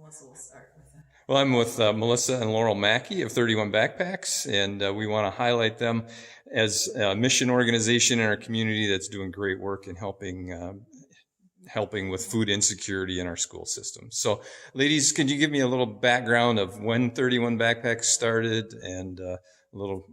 Melissa will start with that. Well, I'm with Melissa and Laurel Maki of 31 Backpacks, and we want to highlight them as a mission organization in our community that's doing great work in helping with food insecurity in our school system. So, ladies, can you give me a little background of when 31 Backpacks started and a little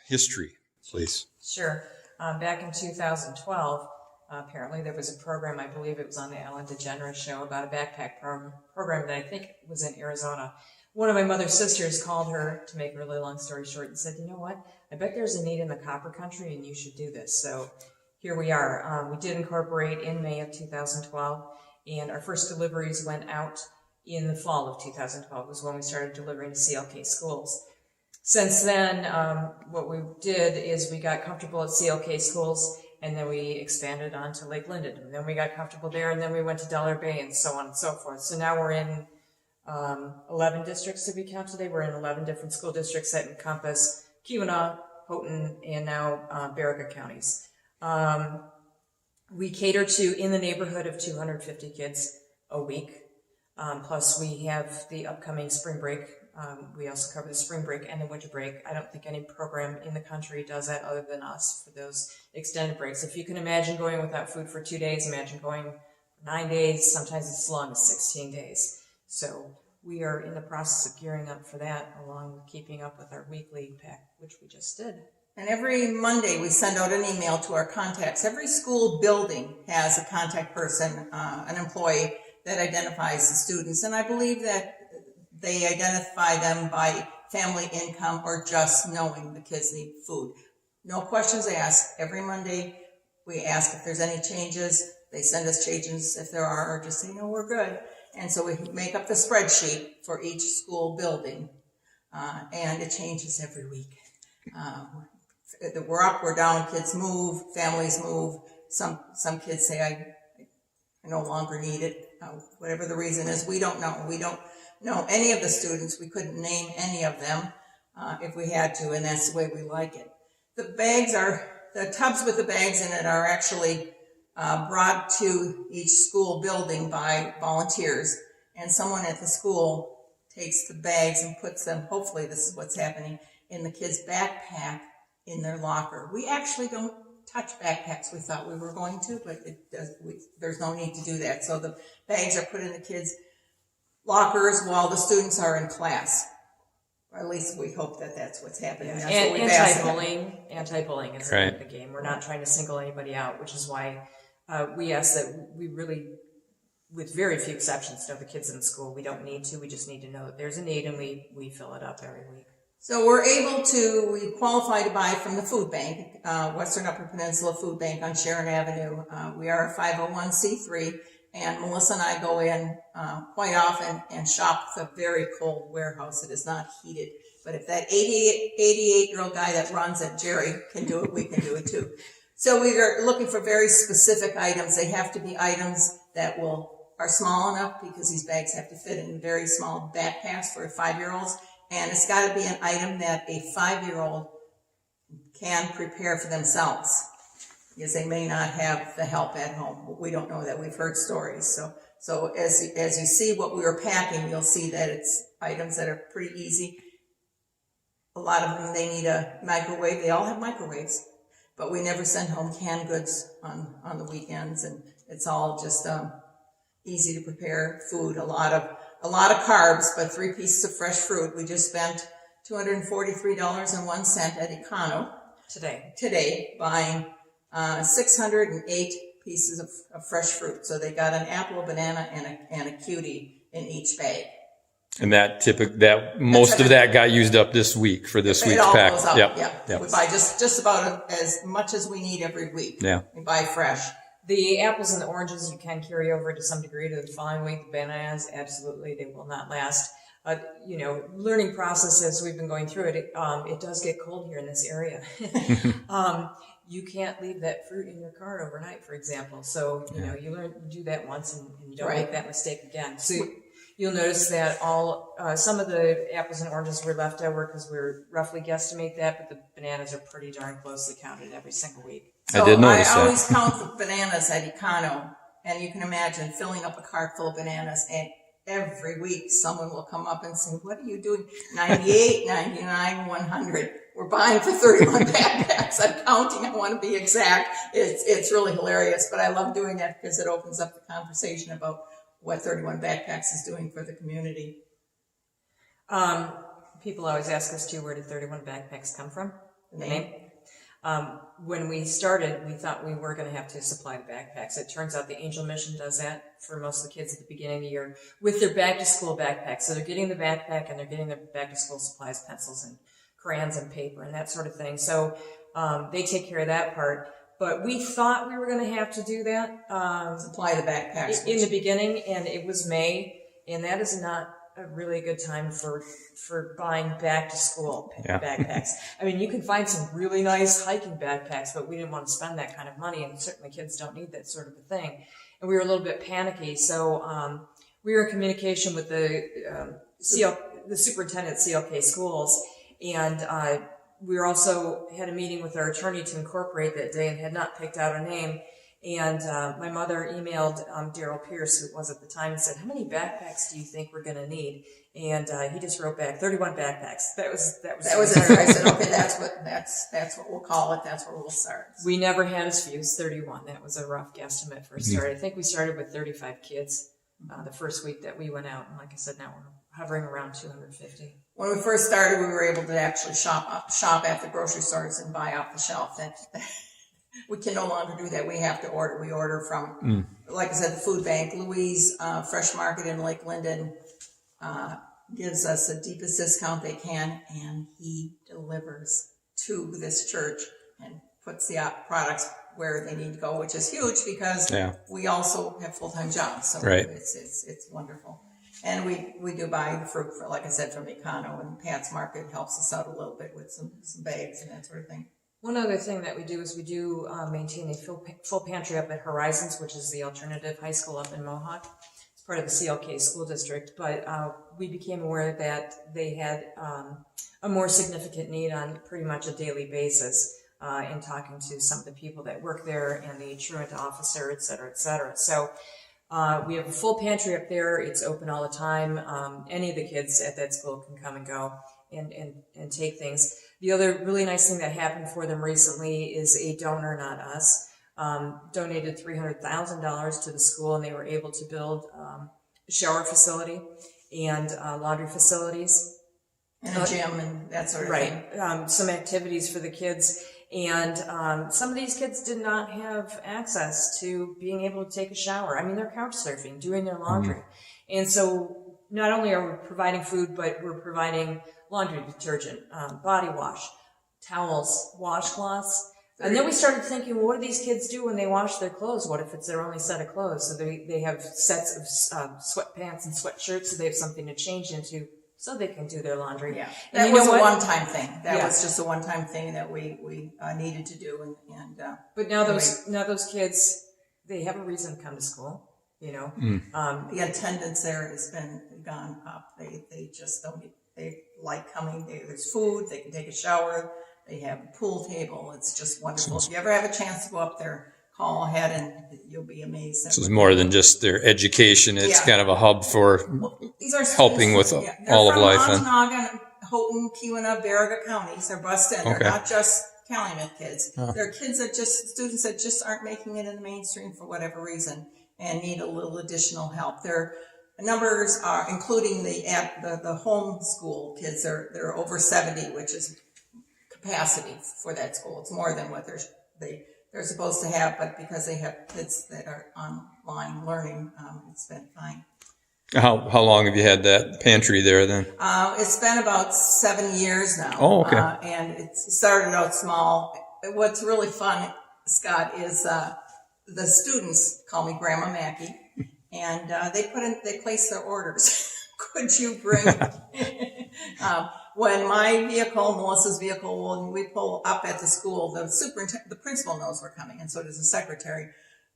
history, please? Sure. Back in 2012, apparently there was a program, I believe it was on the Ellen DeGeneres show, about a backpack program that I think was in Arizona. One of my mother's sisters called her, to make a really long story short, and said, you know what, I bet there's a need in the copper country and you should do this. So here we are. We did incorporate in May of 2012, and our first deliveries went out in the fall of 2012 was when we started delivering to CLK schools. Since then, what we did is we got comfortable at CLK schools, and then we expanded on to Lake Linden, and then we got comfortable there, and then we went to Delaware Bay, and so on and so forth. So now we're in 11 districts, if we count today. We're in 11 different school districts that encompass Keweenaw, Houghton, and now Baraga counties. We cater to in the neighborhood of 250 kids a week. Plus we have the upcoming spring break. We also cover the spring break and the winter break. I don't think any program in the country does that other than us for those extended breaks. If you can imagine going without food for 2 days, imagine going for 9 days, sometimes it's as long as 16 days. So we are in the process of gearing up for that, along with keeping up with our weekly pack, which we just did. And every Monday we send out an email to our contacts. Every school building has a contact person, an employee that identifies the students. And I believe that they identify them by family income or just knowing the kids need food. No questions asked. Every Monday we ask if there's any changes. They send us changes if there are, or just say, no, we're good. And so we make up the spreadsheet for each school building, and it changes every week. We're up, we're down, kids move, families move. Some kids say, I no longer need it. Whatever the reason is, we don't know. We don't know any of the students. We couldn't name any of them if we had to, and that's the way we like it. The tubs with the bags in it are actually brought to each school building by volunteers, and someone at the school takes the bags and puts them, hopefully this is what's happening, in the kids' backpack in their locker. We actually don't touch backpacks. We thought we were going to, but there's no need to do that. So the bags are put in the kids' lockers while the students are in class. Or at least we hope that that's what's happening. That's and what anti-bullying is right. The game. We're not trying to single anybody out, which is why we ask that we really, with very few exceptions, know the kids in school. We don't need to. We just need to know that there's a need, and we fill it up every week. So we qualify to buy from the food bank, Western Upper Peninsula Food Bank on Sharon Avenue. We are a 501c3, and Melissa and I go in quite often and shop the very cold warehouse. It is not heated. But if that 88-year-old guy that runs it, Jerry, can do it, we can do it too. So we are looking for very specific items. They have to be items that are small enough, because these bags have to fit in very small backpacks for 5-year-olds. And it's got to be an item that a 5-year-old can prepare for themselves, because they may not have the help at home. We don't know that. We've heard stories. So as you see what we were packing, you'll see that it's items that are pretty easy. A lot of them, they need a microwave. They all have microwaves, but we never send home canned goods on the weekends, and it's all just easy to prepare food. A lot of carbs, but 3 pieces of fresh fruit. We just spent $243.01 at Econo today buying 608 pieces of fresh fruit. So they got an apple, a banana, and a cutie in each bag. And most of that got used up this week for this week's pack. It all goes out, yeah. We buy just about as much as we need every week. Yeah. We buy fresh. The apples and the oranges you can carry over to some degree to the following week. The bananas, absolutely, they will not last. Learning process as we've been going through it, it does get cold here in this area. You can't leave that fruit in your car overnight, for example. So, you do that once and you don't make that mistake again. So you'll notice that some of the apples and oranges were left over because we're roughly guesstimate that, but the bananas are pretty darn closely counted every single week. So I did notice that. I always count the bananas at Econo, and you can imagine filling up a cart full of bananas, and every week someone will come up and say, what are you doing? 98, 99, 100. We're buying for 31 backpacks. I'm counting. I want to be exact. It's really hilarious, but I love doing that because it opens up the conversation about what 31 backpacks is doing for the community. People always ask us too, where did 31 backpacks come from? The name? When we started, we thought we were going to have to supply the backpacks. It turns out the Angel Mission does that for most of the kids at the beginning of the year with their back-to-school backpacks. So they're getting the backpack and they're getting their back-to-school supplies, pencils and crayons and paper and that sort of thing. So they take care of that part. But we thought we were going to have to do that Supply the backpacks. in the beginning, and it was May, and that is not a really good time for buying back to school backpacks. I mean, you can find some really nice hiking backpacks, but we didn't want to spend that kind of money, and certainly kids don't need that sort of a thing. And we were a little bit panicky, so we were in communication with the superintendent at CLK schools, and we were also had a meeting with our attorney to incorporate that day and had not picked out a name. And my mother emailed Daryl Pierce, who it was at the time, and said, how many backpacks do you think we're going to need? And he just wrote back 31 backpacks. That was it. I said, okay, that's what we'll call it. That's where we'll start. We never had as few as 31. That was a rough guesstimate for a start. I think we started with 35 kids the first week that we went out. And like I said, now we're hovering around 250. When we first started, we were able to actually shop at the grocery stores and buy off the shelf. We can no longer do that. We have to order. We order from, like I said, the food bank. Louise Fresh Market in Lake Linden gives us the deepest discount they can, and he delivers to this church and puts the products where they need to go, which is huge because we also have full-time jobs. So it's wonderful. And we do buy the fruit, like I said, from Econo, and Pat's Market helps us out a little bit with some bags and that sort of thing. One other thing that we do is we do maintain a full pantry up at Horizons, which is the alternative high school up in Mohawk. It's part of the CLK school district, but we became aware that they had a more significant need on pretty much a daily basis in talking to some of the people that work there and the truant officer, et cetera, et cetera. So we have a full pantry up there. It's open all the time. Any of the kids at that school can come and go and take things. The other really nice thing that happened for them recently is a donor, not us, donated $300,000 to the school, and they were able to build a shower facility and laundry facilities. And a gym and that sort of thing. Right. Some activities for the kids. And some of these kids did not have access to being able to take a shower. I mean, they're couch surfing, doing their laundry. And so not only are we providing food, but we're providing laundry detergent, body wash, towels, washcloths. And then we started thinking, well, what do these kids do when they wash their clothes? What if it's their only set of clothes? So they have sets of sweatpants and sweatshirts, so they have something to change into so they can do their laundry. Yeah, that was a one-time thing. That was just a one-time thing that we needed to do. But now those kids, they have a reason to come to school. You know, the attendance there has been gone up. They just don't. They like coming. There's food. They can take a shower. They have a pool table. It's just wonderful. If you ever have a chance to go up there, call ahead and you'll be amazed. So it's more than just their education. It's kind of a hub for helping with all of life. They're from Ontonagon, Houghton, Keweenaw, Baraga counties. They're bused in. They're not just Calumet kids. They're kids students that just aren't making it in the mainstream for whatever reason and need a little additional help. Their numbers are, including the homeschool kids, they're over 70, which is capacity for that school. It's more than what they're supposed to have, but because they have kids that are online learning, it's been fine. How long have you had that pantry there then? It's been about 7 years now. Oh, okay. And it started out small. What's really fun, Scott, is the students call me Grandma Maki, and they place their orders. Could you bring? When my vehicle, Melissa's vehicle, when we pull up at the school, the principal knows we're coming, and so does the secretary.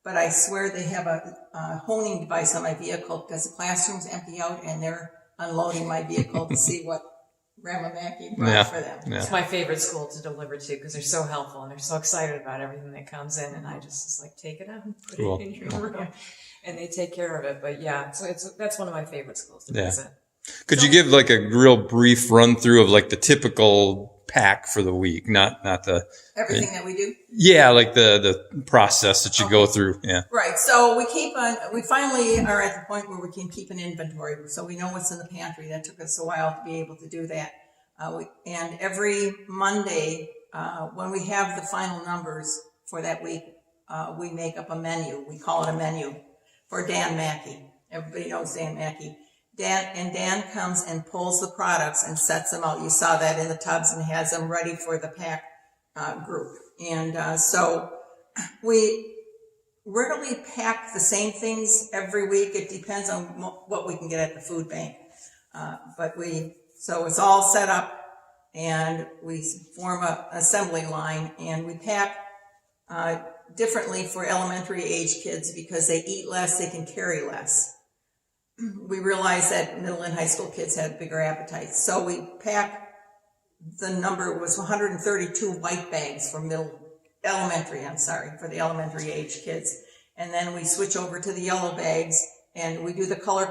But I swear they have a honing device on my vehicle because the classrooms empty out, and they're unloading my vehicle to see what Grandma Maki brought for them. Yeah. It's my favorite school to deliver to because they're so helpful and they're so excited about everything that comes in. And I just was like, take it out and put Cool. it in your room. And they take care of it. But yeah, so that's one of my favorite schools to visit. Could you give like a real brief run through of like the typical pack for the week, not the Everything that we do. Yeah, like the process that you go through. Yeah. Right. So we finally are at the point where we can keep an inventory. So we know what's in the pantry. That took us a while to be able to do that. And every Monday, when we have the final numbers for that week, we make up a menu. We call it a menu for Dan Maki. Everybody knows Dan Maki. Dan comes and pulls the products and sets them out. You saw that in the tubs and has them ready for the pack group. And so we rarely pack the same things every week. It depends on what we can get at the food bank. So it's all set up and we form an assembly line and we pack differently for elementary age kids because they eat less, they can carry less. We realized that middle and high school kids had bigger appetites. So we pack, the number was 132 white bags for the elementary age kids. And then we switch over to the yellow bags and we do the color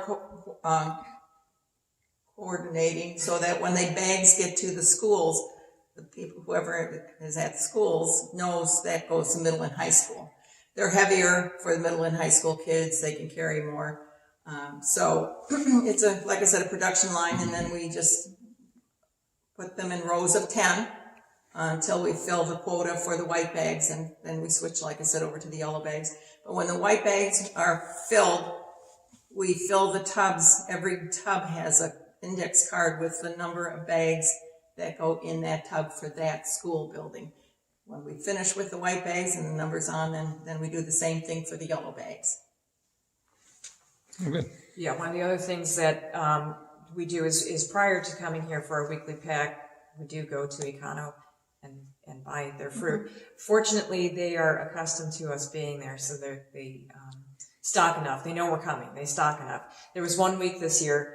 coordinating so that when the bags get to the schools, the people, whoever is at the schools knows that goes to middle and high school. They're heavier for the middle and high school kids. They can carry more. So it's like I said, a production line, and then we just put them in rows of 10 until we fill the quota for the white bags, and then we switch, like I said, over to the yellow bags. But when the white bags are filled, we fill the tubs. Every tub has an index card with the number of bags that go in that tub for that school building. When we finish with the white bags and the numbers on, then we do the same thing for the yellow bags. Oh, good. Yeah, one of the other things that we do is prior to coming here for our weekly pack, we do go to Econo and buy their fruit. Fortunately, they are accustomed to us being there, so they stock enough. They know we're coming. They stock enough. There was one week this year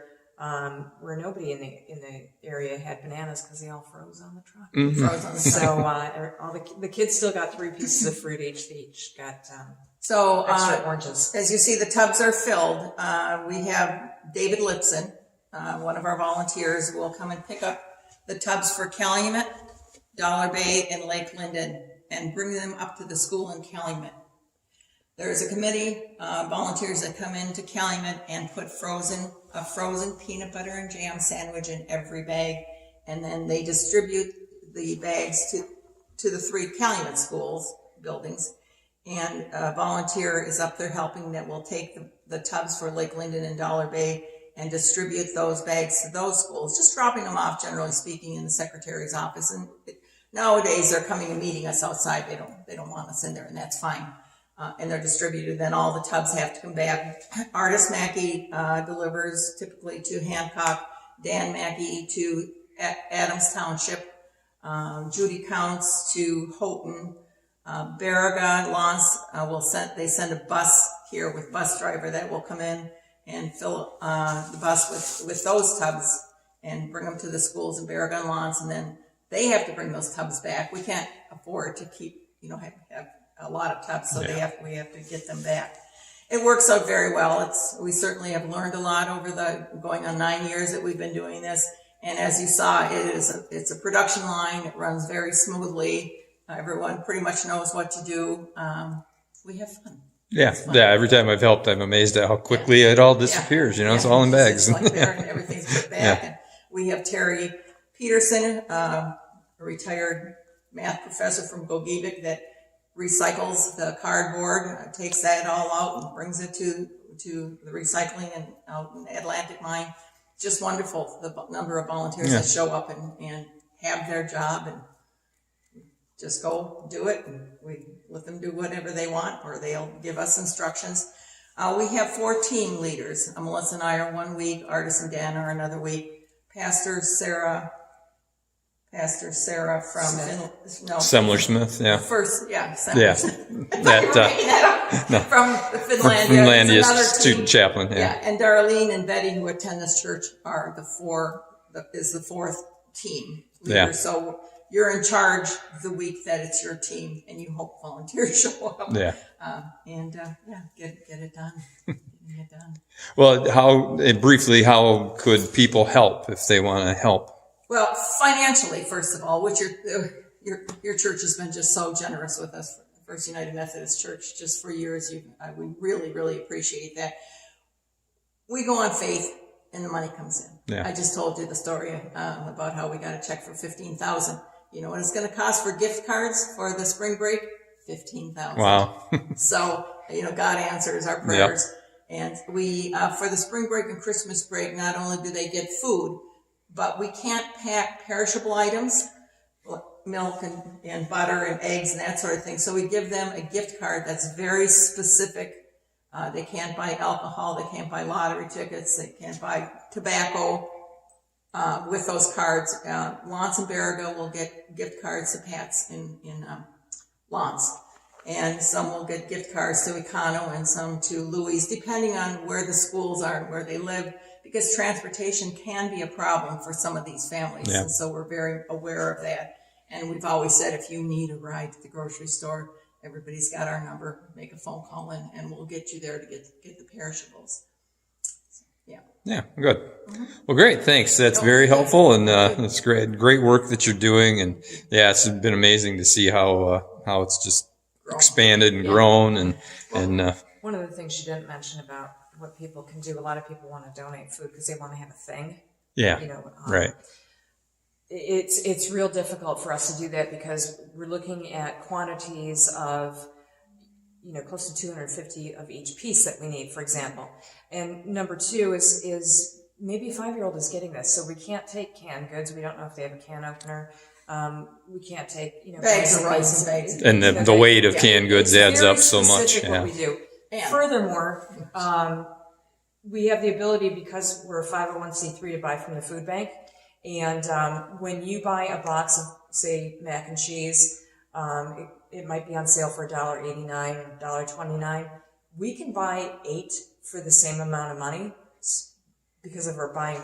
where nobody in the area had bananas because they all froze on the truck. Mm-hmm. Froze on the So all the kids still got 3 pieces of fruit each. They each got extra oranges. As you see, the tubs are filled. We have David Lipson, one of our volunteers, who will come and pick up the tubs for Calumet, Dollar Bay, and Lake Linden and bring them up to the school in Calumet. There's a committee, volunteers that come into Calumet and put a frozen peanut butter and jam sandwich in every bag, and then they distribute the bags to the 3 Calumet schools buildings. And a volunteer is up there helping that will take the tubs for Lake Linden and Dollar Bay and distribute those bags to those schools, just dropping them off, generally speaking, in the secretary's office. And nowadays they're coming and meeting us outside. They don't want us in there, and that's fine. And they're distributed. Then all the tubs have to come back. Artist Maki delivers typically to Hancock, Dan Maki to Adams Township, Judy Counts to Houghton. Barraga Lance they send a bus here with bus driver that will come in and fill the bus with those tubs and bring them to the schools in Barraga and Lance, and then they have to bring those tubs back. We can't afford to keep have a lot of tubs, so we have to get them back. It works out very well. We certainly have learned a lot over going on 9 years that we've been doing this, and as you saw, it's a production line. It runs very smoothly. Everyone pretty much knows what to do. We have fun. Yeah. Every time I've helped, I'm amazed at how quickly it all disappears. It's all in bags. It's like there and everything's put back. And we have Terry Peterson, a retired math professor from Gogebic, that recycles the cardboard, takes that all out and brings it to the recycling and out in Atlantic Mine. It's just wonderful, the number of volunteers that show up and have their job and just go do it, and we let them do whatever they want, or they'll give us instructions. We have 4 team leaders. Melissa and I are 1 week, Artis and Dan are another week. Pastor Sarah from Semler Smith, yeah. Semler Smith. No. From Finlandia. Finlandia student chaplain, Yeah, and Darlene and Betty, who attend this church, are the 4th team leader. Yeah. So you're in charge the week that it's your team, and you hope volunteers show up. Yeah. Get it done. Get it done. Well, briefly, how could people help if they want to help? Well, financially, first of all, which your church has been just so generous with us, First United Methodist Church, just for years. We really, really appreciate that. We go on faith, and the money comes in. Yeah. I just told you the story about how we got a check for $15,000. You know what it's going to cost for gift cards for the spring break? $15,000. Wow. So, God answers our prayers. Yep. And we, for the spring break and Christmas break, not only do they get food, but we can't pack perishable items, milk and butter and eggs and that sort of thing. So we give them a gift card that's very specific. They can't buy alcohol. They can't buy lottery tickets. They can't buy tobacco with those cards. Lance and Barriga will get gift cards to Pat's in Lance. And some will get gift cards to Econo and some to Louis, depending on where the schools are and where they live, because transportation can be a problem for some of these families. Yeah. And so we're very aware of that. And we've always said, if you need a ride to the grocery store, everybody's got our number, make a phone call and we'll get you there to get the perishables. So, yeah. Yeah, good. Mm-hmm. Well, great. Thanks. That's very helpful. And it's great work that you're doing. And yeah, it's been amazing to see how it's just expanded and grown and one of the things she didn't mention about what people can do, a lot of people want to donate food because they want to have a thing. Yeah. Right. It's real difficult for us to do that because we're looking at quantities of close to 250 of each piece that we need, for example. And number two is maybe a 5-year-old is getting this, so we can't take canned goods. We don't know if they have a can opener. We can't take, bags of rice and bags. And the weight of canned goods adds up so much. What we do. And furthermore, we have the ability, because we're a 501c3, to buy from the food bank. And when you buy a box of, say, mac and cheese, it might be on sale for $1.89 or $1.29. We can buy 8 for the same amount of money because of our buying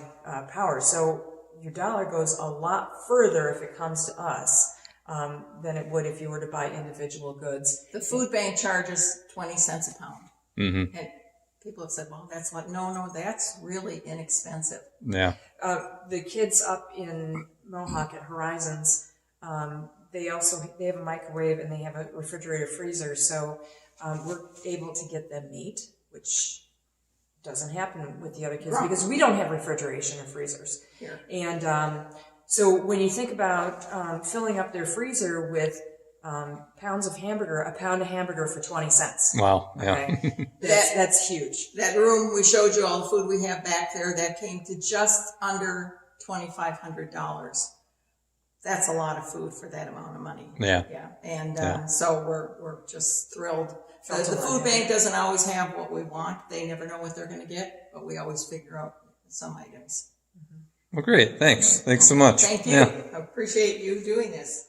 power. So your dollar goes a lot further if it comes to us than it would if you were to buy individual goods. The food bank charges 20 cents a pound. Mm-hmm. And people have said, well, that's what? No, that's really inexpensive. Yeah. The kids up in Mohawk at Horizons, they have a microwave and they have a refrigerator freezer. So we're able to get them meat, which doesn't happen with the other kids because we don't have refrigeration or freezers. Here. And so when you think about filling up their freezer with pounds of hamburger, a pound of hamburger for 20 cents. Wow. Yeah. Okay? That's huge. That room we showed you, all the food we have back there, that came to just under $2,500. That's a lot of food for that amount of money. Yeah. Yeah. And so we're just thrilled. The food bank doesn't always have what we want. They never know what they're going to get, but we always figure out some items. Well, great. Thanks so much. Thank you. Yeah. I appreciate you doing this.